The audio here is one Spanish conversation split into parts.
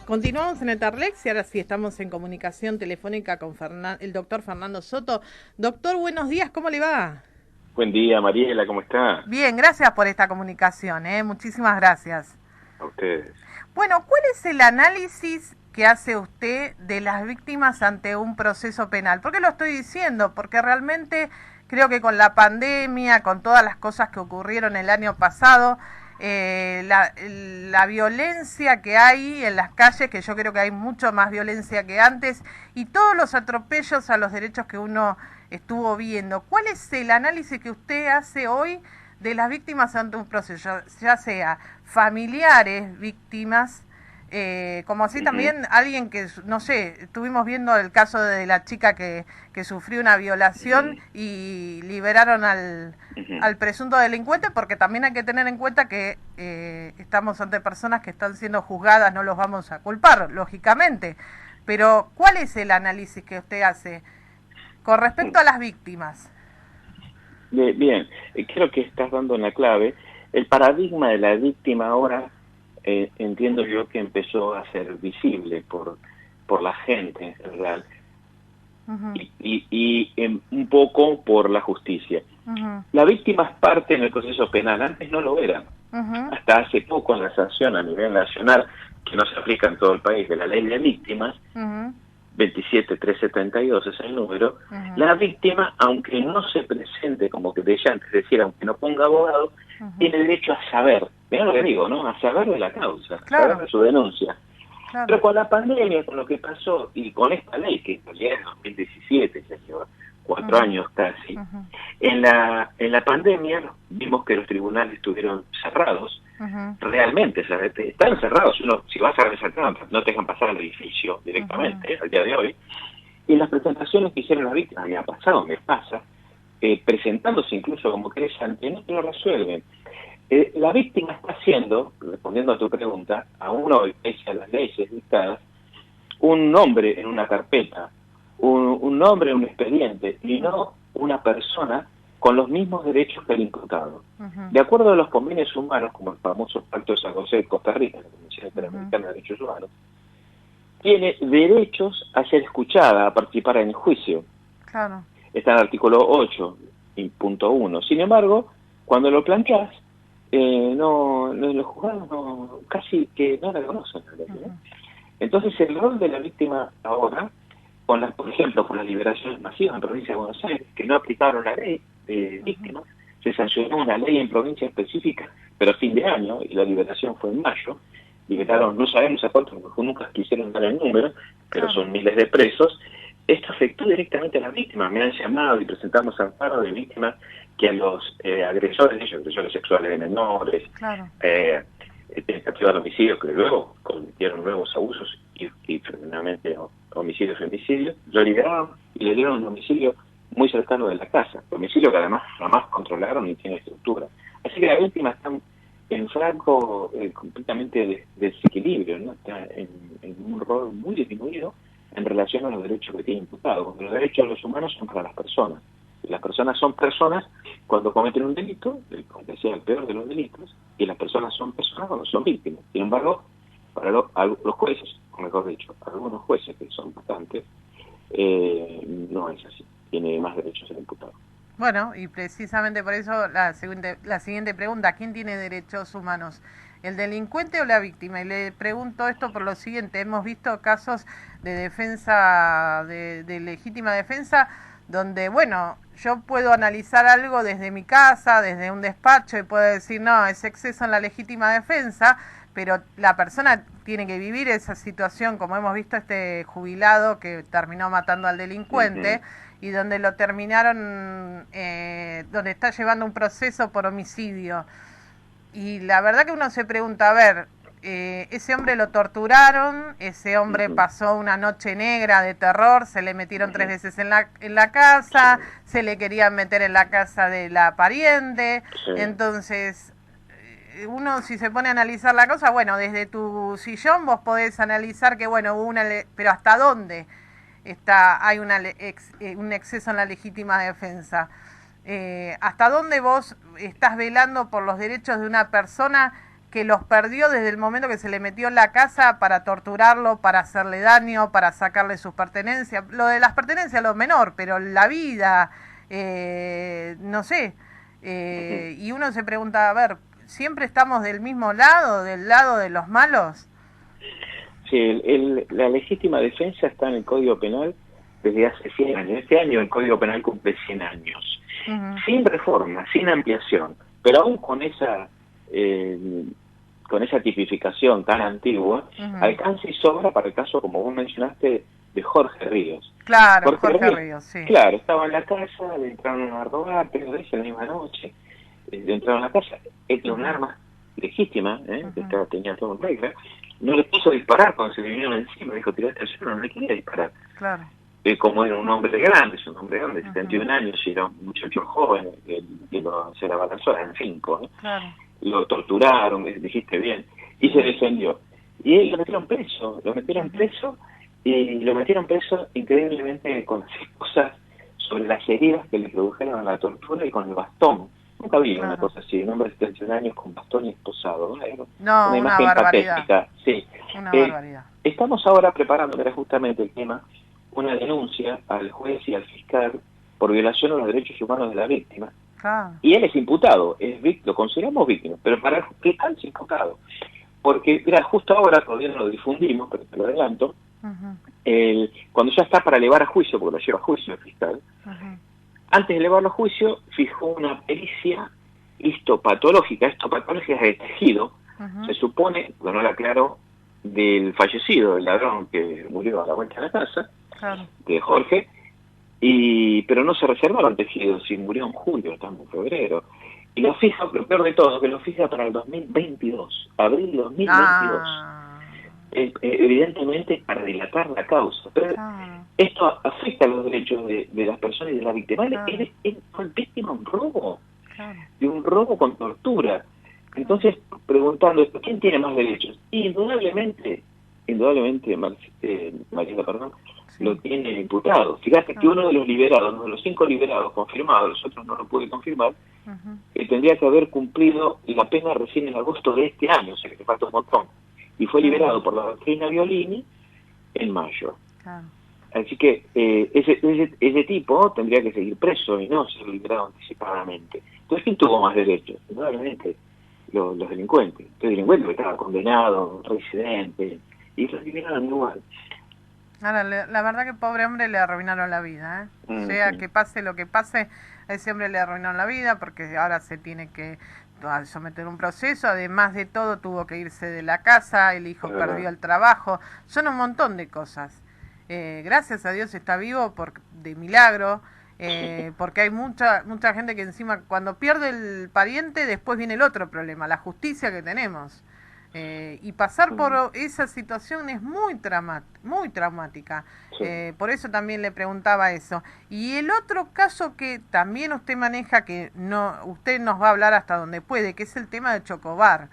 Continuamos en Eterlex y ahora sí estamos en comunicación telefónica con el doctor Fernando Soto. Doctor, buenos días, ¿cómo le va? Buen día, Mariela, ¿cómo está? Bien, gracias por esta comunicación, muchísimas gracias. A ustedes. Bueno, ¿cuál es el análisis que hace usted de las víctimas ante un proceso penal? ¿Por qué lo estoy diciendo? Porque realmente creo que con la pandemia, con todas las cosas que ocurrieron el año pasado, la violencia que hay en las calles, que yo creo que hay mucho más violencia que antes, y todos los atropellos a los derechos que uno estuvo viendo. ¿Cuál es el análisis que usted hace hoy de las víctimas ante un proceso, ya sea familiares, víctimas, como así también alguien que, no sé, estuvimos viendo el caso de la chica que sufrió una violación y liberaron al presunto delincuente, porque también hay que tener en cuenta que estamos ante personas que están siendo juzgadas, no los vamos a culpar, lógicamente, pero ¿cuál es el análisis que usted hace con respecto a las víctimas? Bien, creo que estás dando una clave. El paradigma de la víctima ahora, entiendo yo que empezó a ser visible por la gente en general y un poco por la justicia. La víctima es parte en el proceso penal, antes no lo era. Hasta hace poco en la sanción a nivel nacional, que no se aplica en todo el país, de la ley de víctimas, 27372 es el número, la víctima, aunque no se presente como querellante, es decir, aunque no ponga abogado, tiene derecho a saber, mirá lo que digo, ¿no? A saber de la causa, a saber de su denuncia. Claro. Pero con la pandemia, con lo que pasó, y con esta ley, que en realidad es 2017, ya lleva 4 años casi, en la pandemia vimos que los tribunales estuvieron cerrados, realmente, están cerrados. Si vas a resaltar, no te dejan pasar al edificio directamente, al día de hoy. Y las presentaciones que hicieron las víctimas, me ha pasado, me pasa, presentándose incluso como querellante, no te lo resuelven. La víctima está haciendo, respondiendo a tu pregunta, aún hoy, pese a las leyes dictadas, un nombre en una carpeta, un nombre en un expediente, y no una persona con los mismos derechos que el imputado. De acuerdo a los convenios humanos, como el famoso Pacto de San José de Costa Rica, la Convención Interamericana de Derechos Humanos, tiene derechos a ser escuchada, a participar en el juicio. Claro. Está en el artículo 8, punto 1. Sin embargo, cuando lo planteas, los juzgados casi que no la conocen. Entonces, el rol de la víctima ahora, por ejemplo, con las liberaciones masivas en provincia de Buenos Aires, que no aplicaron la ley de víctimas, se sancionó una ley en provincia específica, pero a fin de año, y la liberación fue en mayo, liberaron, no sabemos a cuántos, porque nunca quisieron dar el número, pero son miles de presos. Esto afectó directamente a las víctimas. Me han llamado y presentamos amparo de víctimas que a los agresores sexuales de menores, tentativa de homicidio, que luego cometieron nuevos abusos y finalmente homicidios y femicidios, lo liberaron y le dieron un domicilio muy cercano de la casa, domicilio que además jamás controlaron ni tiene estructura. Así que la víctima está en franco completamente desequilibrio, ¿no? Está en un rol muy disminuido en relación a los derechos que tiene imputado, porque los derechos de los humanos son para las personas. Y las personas son personas cuando cometen un delito, aunque sea el peor de los delitos, y las personas son personas cuando son víctimas. Sin embargo, para los jueces, o mejor dicho, algunos jueces que son bastantes, no es así. Tiene más derechos el imputado. Bueno, y precisamente por eso la siguiente pregunta, ¿quién tiene derechos humanos? ¿El delincuente o la víctima? Y le pregunto esto por lo siguiente, hemos visto casos de defensa, de legítima defensa, donde, bueno, yo puedo analizar algo desde mi casa, desde un despacho, y puedo decir, no, es exceso en la legítima defensa, pero la persona tiene que vivir esa situación, como hemos visto este jubilado que terminó matando al delincuente, y donde lo terminaron, donde está llevando un proceso por homicidio. Y la verdad que uno se pregunta, a ver, ese hombre lo torturaron, ese hombre pasó una noche negra de terror, se le metieron 3 veces en la casa, se le querían meter en la casa de la pariente, entonces uno si se pone a analizar la cosa, bueno, desde tu sillón vos podés analizar que bueno, hubo pero ¿hasta dónde hay un exceso en la legítima defensa? ¿Hasta dónde vos estás velando por los derechos de una persona que los perdió desde el momento que se le metió en la casa para torturarlo, para hacerle daño, para sacarle sus pertenencias. Lo de las pertenencias lo menor, pero la vida, no sé. Y uno se pregunta, a ver, ¿siempre estamos del mismo lado, del lado de los malos? Sí, la legítima defensa está en el Código Penal desde hace 100 años. Este año el Código Penal cumple 100 años. Sin reforma, sin ampliación, pero aún con esa tipificación tan antigua, alcanza y sobra para el caso, como vos mencionaste, de Jorge Ríos. Claro, Jorge Ríos, sí. Claro, estaba en la casa, le entraron a robar, pero de la misma noche, le entraron a la casa, era un arma legítima, que tenía todo en regla, no le puso disparar cuando se le vinieron encima, dijo, tiraste al suelo, no le quería disparar. Claro. Como era un hombre grande, 71 años, y era un muchacho joven, se la balanzó en 5, ¿no? Claro. Lo torturaron, dijiste bien, y se defendió. Y él lo metieron preso y lo metieron preso increíblemente con las esposas sobre las heridas que le produjeron a la tortura y con el bastón. Nunca había una cosa así, un hombre de 71 años con bastón y esposado. No, una imagen barbaridad. Patética. Sí. Una barbaridad. Estamos ahora preparando, era justamente el tema, una denuncia al juez y al fiscal por violación a los derechos humanos de la víctima. Y él es imputado, lo consideramos víctima, pero para el fiscal es imputado. Porque, mira, justo ahora, todavía no lo difundimos, pero te lo adelanto, cuando ya está para elevar a juicio, porque lo lleva a juicio el fiscal, antes de elevarlo a juicio, fijó una pericia histopatológica. Histopatológica es de tejido, se supone, pero no la aclaró, del fallecido, del ladrón que murió a la vuelta de la casa, de Jorge, pero no se reservaron tejidos, si murió en julio, estamos en febrero. Y lo fija, lo peor de todo, que lo fija para el 2022, abril 2022. Evidentemente para dilatar la causa. Pero esto afecta los derechos de las personas y de la víctima. Él fue víctima de un robo, de un robo con tortura. Entonces, preguntando, ¿quién tiene más derechos? Indudablemente, Mariela, perdón, lo tiene el imputado. Fíjate que uno de los liberados, uno de los 5 liberados confirmados, los otros no lo pude confirmar, tendría que haber cumplido la pena recién en agosto de este año, o sea que te falta un montón, y fue liberado por la doctrina Violini en mayo. Así que ese tipo tendría que seguir preso y no ser liberado anticipadamente. Entonces, ¿quién tuvo más derechos? Probablemente los delincuentes. El delincuente que estaba condenado, residente, y los liberaron igual. Ahora, la verdad que pobre hombre le arruinaron la vida, O sea, que pase lo que pase, a ese hombre le arruinaron la vida porque ahora se tiene que someter un proceso, además de todo tuvo que irse de la casa, el hijo perdió el trabajo, son un montón de cosas. Gracias a Dios está vivo de milagro, porque hay mucha gente que encima cuando pierde el pariente después viene el otro problema, la justicia que tenemos. Y pasar por esa situación es muy traumática. Por eso también le preguntaba eso. Y el otro caso que también usted maneja, que usted nos va a hablar hasta donde puede, que es el tema de Chocobar,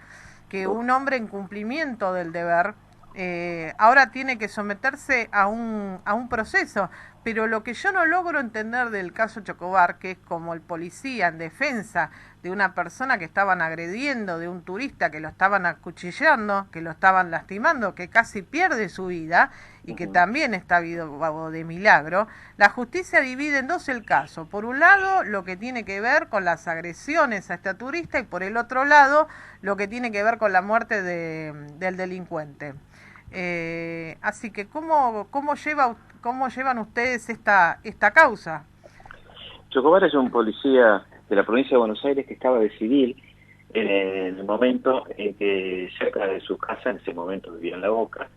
que un hombre en cumplimiento del deber ahora tiene que someterse a un proceso. Pero lo que yo no logro entender del caso Chocobar, que es como el policía en defensa de una persona que estaban agrediendo, de un turista que lo estaban acuchillando, que lo estaban lastimando, que casi pierde su vida y que también está vivo de milagro, la justicia divide en dos el caso. Por un lado, lo que tiene que ver con las agresiones a este turista y por el otro lado, lo que tiene que ver con la muerte del delincuente. Así que, ¿cómo llevan ustedes esta causa? Chocobar es un policía de la provincia de Buenos Aires que estaba de civil en el momento en que cerca de su casa, en ese momento vivía en La Boca,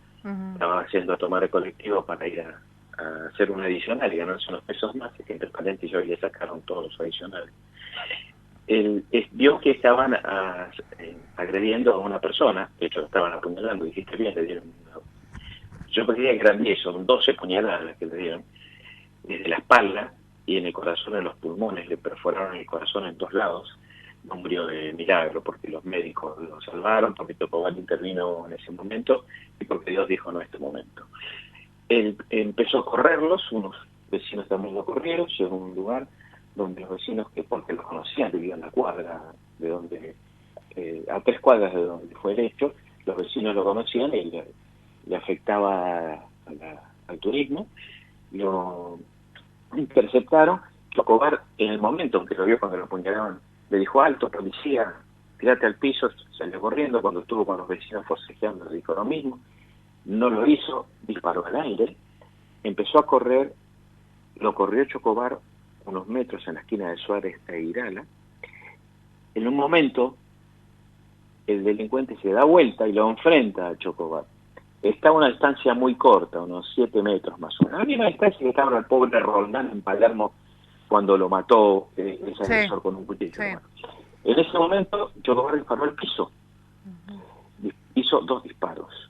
estaba haciendo a tomar el colectivo para ir a hacer un adicional y ganarse unos pesos más, y que entre paréntesis hoy le sacaron todos los adicionales. Él vio que estaban agrediendo a una persona, de hecho lo estaban apuñalando, dijiste bien, le dieron yo pensé que eran 10, son 12 puñaladas que le dieron desde la espalda y en el corazón, en los pulmones, le perforaron el corazón en 2 lados. No murió de milagro porque los médicos lo salvaron, porque Chocobar intervino en ese momento y porque Dios dijo no en este momento. Él empezó a correrlos, unos vecinos también lo corrieron, llegó a un lugar donde los vecinos, que porque los conocían, vivían en la cuadra de donde a 3 cuadras de donde fue el hecho, los vecinos lo conocían y le afectaba al turismo, lo interceptaron. Chocobar, en el momento en que lo vio cuando lo apuñalaron, le dijo: alto, policía, tirate al piso, salió corriendo. Cuando estuvo con los vecinos forcejeando le dijo lo mismo, no lo hizo, disparó al aire, empezó a correr, lo corrió Chocobar unos metros en la esquina de Suárez e Irala. En un momento el delincuente se da vuelta y lo enfrenta a Chocobar. Está a una distancia muy corta, unos 7 metros más o menos. A mí me distancia que estaba el pobre Roldán en Palermo cuando lo mató ese agresor con un cuchillo. Sí. En ese momento Chocobar disparó al piso. Hizo 2 disparos.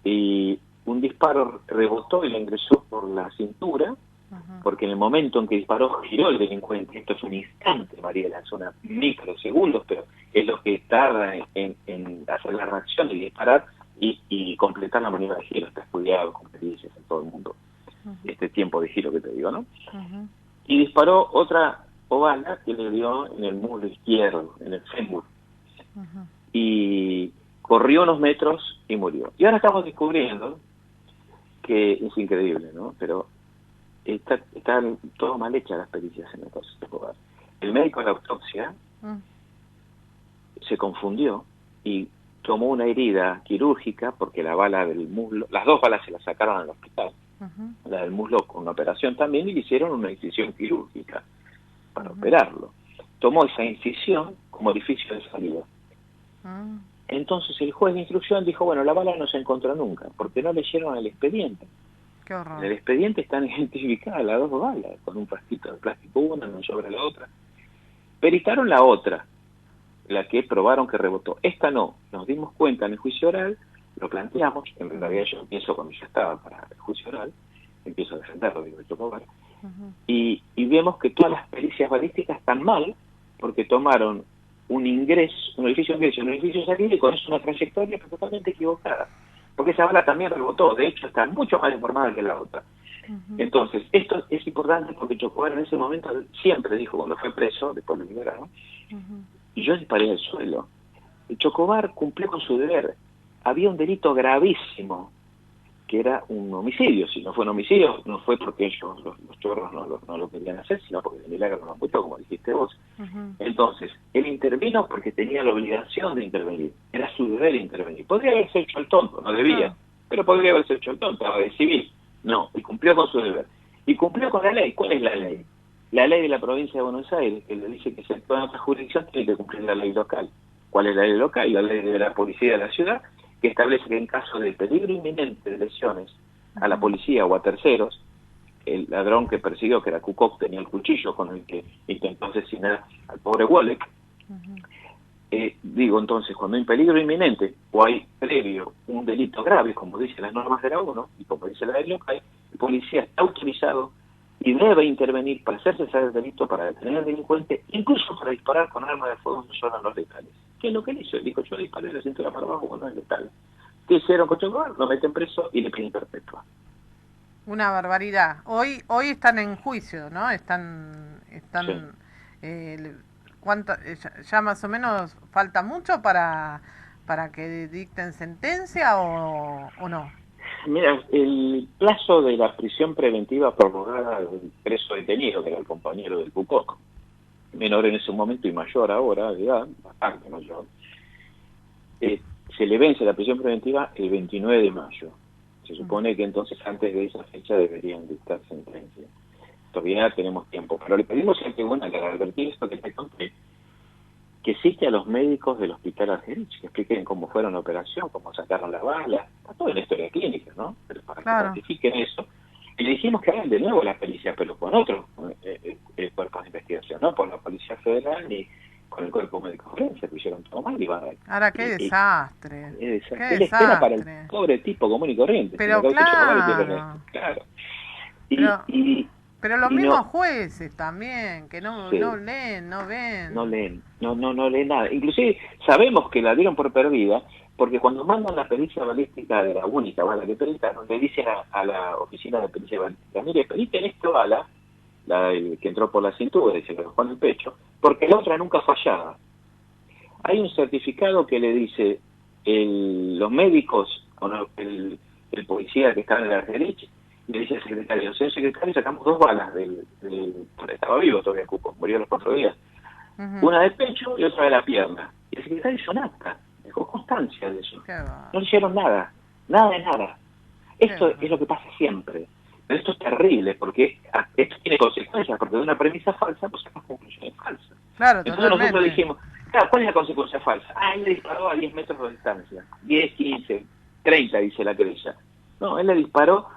Y un disparo rebotó y le ingresó por la cintura, porque en el momento en que disparó giró el delincuente. Esto es un instante, Mariela, son microsegundos, pero es lo que tarda en hacer la reacción y disparar y completar la maniobra de giro. Está estudiado con pericias en todo el mundo, este tiempo de giro que te digo, ¿no? Y disparó otra bala que le dio en el muslo izquierdo, en el fémur. Y corrió unos metros y murió. Y ahora estamos descubriendo que es increíble, ¿no? Pero están todo mal hechas las pericias en el caso de Chocobar. El médico de la autopsia se confundió y tomó una herida quirúrgica, porque la bala del muslo, las 2 balas se las sacaron al hospital, la del muslo con una operación también, y le hicieron una incisión quirúrgica para operarlo. Tomó esa incisión como orificio de salida. Entonces el juez de instrucción dijo: bueno, la bala no se encontró nunca, porque no leyeron el expediente. Qué horror. En el expediente están identificadas las 2 balas, con un frasquito de plástico una, no sobre la otra. Peritaron la otra, la que probaron que rebotó. Esta no. Nos dimos cuenta en el juicio oral, lo planteamos, en realidad yo empiezo cuando ya estaba para el juicio oral, empiezo a defenderlo, digo, Chocobar, y vemos que todas las pericias balísticas están mal, porque tomaron un orificio ingreso, un orificio salida, y con eso una trayectoria totalmente equivocada, porque esa bala también rebotó. De hecho está mucho más informada que la otra. Entonces esto es importante, porque Chocobar en ese momento siempre dijo, cuando fue preso, después lo liberaron, y yo disparé al suelo. Chocobar cumplió con su deber. Había un delito gravísimo, que era un homicidio. Si no fue un homicidio, no fue porque ellos, los chorros, no lo querían hacer, sino porque el milagro no lo murió, como dijiste vos. Entonces, él intervino porque tenía la obligación de intervenir. Era su deber intervenir. Podría haberse hecho el tonto, no debía, pero podría haberse hecho el tonto, estaba de civil. No, y cumplió con su deber. Y cumplió con la ley. ¿Cuál es la ley? La ley de la provincia de Buenos Aires, que le dice que si actúa en otra jurisdicción tiene que cumplir la ley local. ¿Cuál es la ley local? La ley de la policía de la ciudad, que establece que en caso de peligro inminente de lesiones a la policía o a terceros, el ladrón que persiguió, que era Kukoc, tenía el cuchillo con el que intentó asesinar al pobre Wolek. Digo, entonces, cuando hay un peligro inminente o hay previo un delito grave, como dicen las normas de la ONU y como dice la ley local, el policía está autorizado y debe intervenir para hacer cesar el delito, para detener al delincuente, incluso para disparar con armas de fuego en zonas no letales. ¿Qué es lo que él hizo? Él dijo: yo disparé la cintura para abajo cuando no es letal. ¿Qué hicieron con Chocobar? Lo meten preso y le piden perpetua. Una barbaridad. Hoy están en juicio, ¿no? Están sí. ¿Cuánto? Ya más o menos falta mucho para que dicten sentencia o no. Mira, el plazo de la prisión preventiva prorrogada del preso detenido, que era el compañero del Kukoc, menor en ese momento y mayor ahora, de edad, bastante mayor, se le vence la prisión preventiva el 29 de mayo. Se supone que entonces antes de esa fecha deberían dictar sentencia. Todavía tenemos tiempo, pero le pedimos al tribunal, al advertir esto que te conté, que existe a los médicos del hospital Argerich, que expliquen cómo fueron la operación, cómo sacaron la bala, está todo en la historia clínica, ¿no? Pero para que ratifiquen eso. Y le dijimos que hagan de nuevo la pericia, pero con otros cuerpos de investigación, no por la Policía Federal ni con el Cuerpo Médico Forense, que hicieron todo mal y van a... Ahora, qué desastre. ¿Qué le espera para el pobre tipo común y corriente? Pero claro. Pero los mismos jueces también, que no leen, no ven. No leen nada. Inclusive sabemos que la dieron por perdida, porque cuando mandan la pericia balística de la única bala que peritaron, le dicen a la oficina de pericia balística: mire, periten esta bala, la que entró por la cintura y se lo dejó en el pecho, porque la otra nunca fallaba. hay un certificado que le dice los médicos, o no, el policía que estaba en la derecha, le dice al secretario, señor secretario, sacamos 2 balas estaba vivo todavía Cuco, murió a los 4 días, una del pecho y otra de la pierna. Y el secretario hizo un acta, dejó constancia de eso. No le hicieron nada, nada de nada. Esto es lo que pasa siempre. Pero esto es terrible, porque esto tiene consecuencias, porque de una premisa falsa, pues sacamos conclusiones falsas. Claro, entonces totalmente. Nosotros dijimos, claro, ¿cuál es la consecuencia falsa? Él le disparó a 10 metros de distancia, 10, 15, 30, dice la querella. No, él le disparó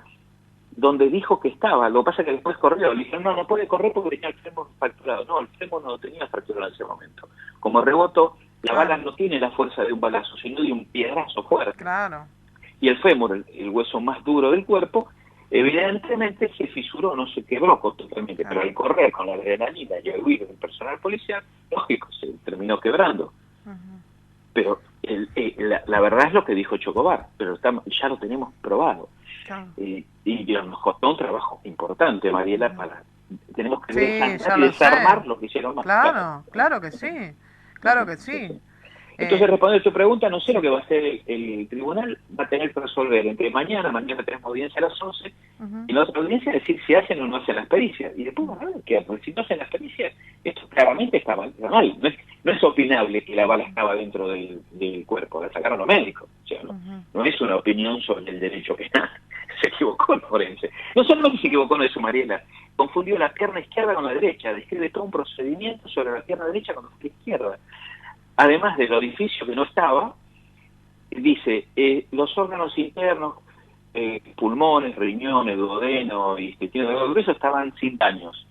donde dijo que estaba, lo que pasa es que después corrió, le dijeron, no puede correr porque tenía el fémur fracturado. No, el fémur no lo tenía fracturado en ese momento. Como rebotó, la bala no tiene la fuerza de un balazo, sino de un piedrazo fuerte. Claro. Y el fémur, el hueso más duro del cuerpo, evidentemente se fisuró, no se quebró totalmente, pero al correr con la adrenalina y al huir del personal policial, lógico, se terminó quebrando. Pero la verdad es lo que dijo Chocobar, pero ya lo tenemos probado. Y nos costó un trabajo importante, Mariela, tenemos que desarmar lo que hicieron más. Claro que sí, claro que sí. Entonces, respondiendo a tu pregunta, no sé lo que va a hacer el tribunal, va a tener que resolver entre mañana tenemos audiencia a las 11, y la otra audiencia decir si hacen o no hacen las pericias, y después van a ver qué, porque si no hacen las pericias, esto claramente está mal, no es opinable que la bala estaba dentro del cuerpo, la sacaron los médicos, o sea, no es una opinión sobre el derecho penal, se equivocó el forense. No solamente se equivocó en eso, Mariela, confundió la pierna izquierda con la derecha, describe todo un procedimiento sobre la pierna derecha con la pierna izquierda. Además del orificio que no estaba, dice, los órganos internos, pulmones, riñones, duodeno y intestino delgado grueso estaban sin daños.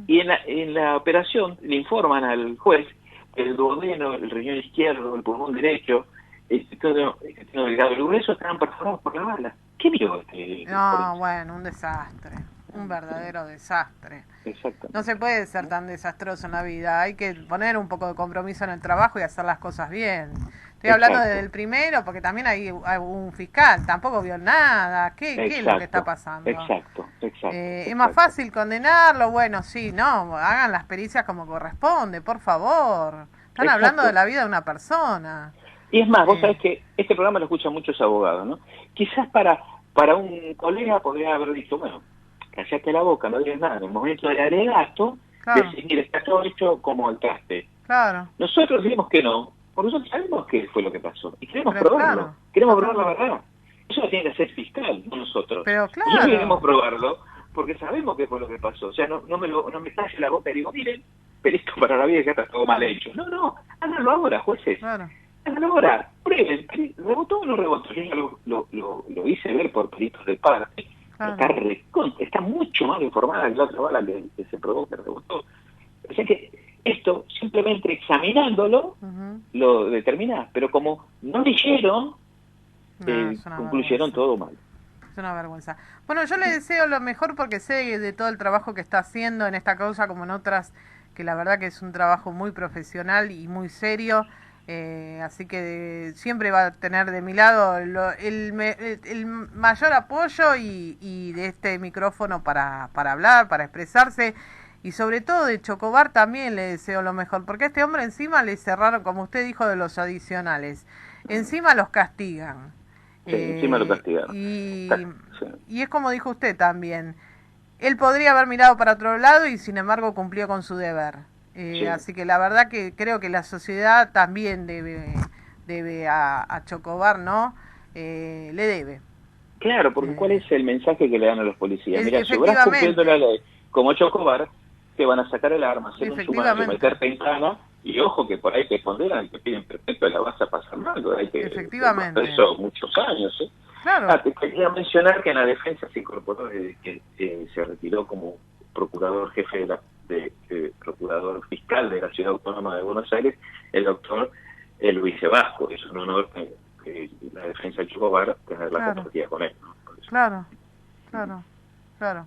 Y en la operación le informan al juez que el duodeno, el riñón izquierdo, el pulmón derecho, el intestino delgado y grueso estaban perforados por la bala. ¿Qué vio No, bueno, un desastre. Un verdadero desastre. Exacto. No se puede ser tan desastroso en la vida. Hay que poner un poco de compromiso en el trabajo y hacer las cosas bien. Estoy hablando del primero, porque también hay un fiscal. Tampoco vio nada. ¿Qué es lo que está pasando? Exacto. Es más fácil condenarlo. Bueno, sí, no. Hagan las pericias como corresponde, por favor. Están hablando de la vida de una persona. Y es más, vos sabés que este programa lo escuchan muchos abogados, ¿no? Quizás para un colega podría haber dicho, bueno, callate la boca, no digas nada. En el momento del alegato, decís, mira, está todo hecho como el traste. Claro. Nosotros decimos que no, porque nosotros sabemos qué fue lo que pasó. Y queremos probarlo. Queremos probar la verdad. Eso lo tiene que hacer fiscal, no nosotros. Pero claro. Nosotros queremos probarlo porque sabemos qué fue lo que pasó. O sea, no me talle la boca y digo, miren, pero esto para la vida ya está todo mal hecho. No, háganlo ahora, jueces. Claro. Háganlo ahora. Prueben. ¿Rebotó o no rebotó? Yo ya lo hice ver por peritos de parte. Está mucho más informada que la otra bala que se probó, que rebotó. O sea que esto, simplemente examinándolo, lo determinás. Pero como no leyeron, concluyeron todo mal. Es una vergüenza. Bueno, yo le deseo lo mejor porque sé de todo el trabajo que está haciendo en esta causa como en otras, que la verdad que es un trabajo muy profesional y muy serio. Así que siempre va a tener de mi lado el mayor apoyo y de este micrófono para hablar, para expresarse, y sobre todo de Chocobar también le deseo lo mejor, porque a este hombre encima le cerraron, como usted dijo, de los adicionales, encima los castigan. Sí, encima lo castigaron. Y es como dijo usted también, él podría haber mirado para otro lado y sin embargo cumplió con su deber. Así que la verdad que creo que la sociedad también debe a Chocobar, ¿no? Le debe. Claro, porque ¿cuál es el mensaje que le dan a los policías? Mira, si vas cumpliendo la ley como Chocobar, te van a sacar el arma, hacer un sumario, meterte en cana, y ojo que por ahí te ponderan, te piden perfecto, la vas a pasar mal, hay que efectivamente. Eso muchos años, Claro. Te quería mencionar que en la defensa se incorporó desde que se retiró como procurador jefe procurador fiscal de la Ciudad Autónoma de Buenos Aires, el doctor Luis Vasco. Es un honor que la defensa de Chocobar tener la compartida con él, ¿no? Claro.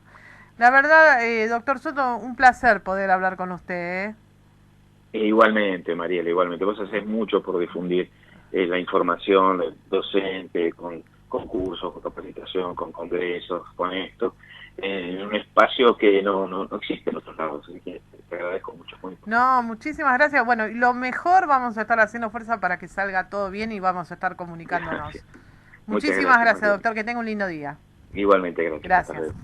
La verdad, doctor Soto, un placer poder hablar con usted. Igualmente, Mariela, igualmente. Vos hacés mucho por difundir la información docente, con cursos, con capacitación, con congresos, con esto, en un espacio que no existe en otros lados, así que te agradezco mucho. No, muchísimas gracias. Bueno, y lo mejor, vamos a estar haciendo fuerza para que salga todo bien y vamos a estar comunicándonos. Gracias. Muchísimas gracias, doctor, que tenga un lindo día. Igualmente, gracias. Gracias.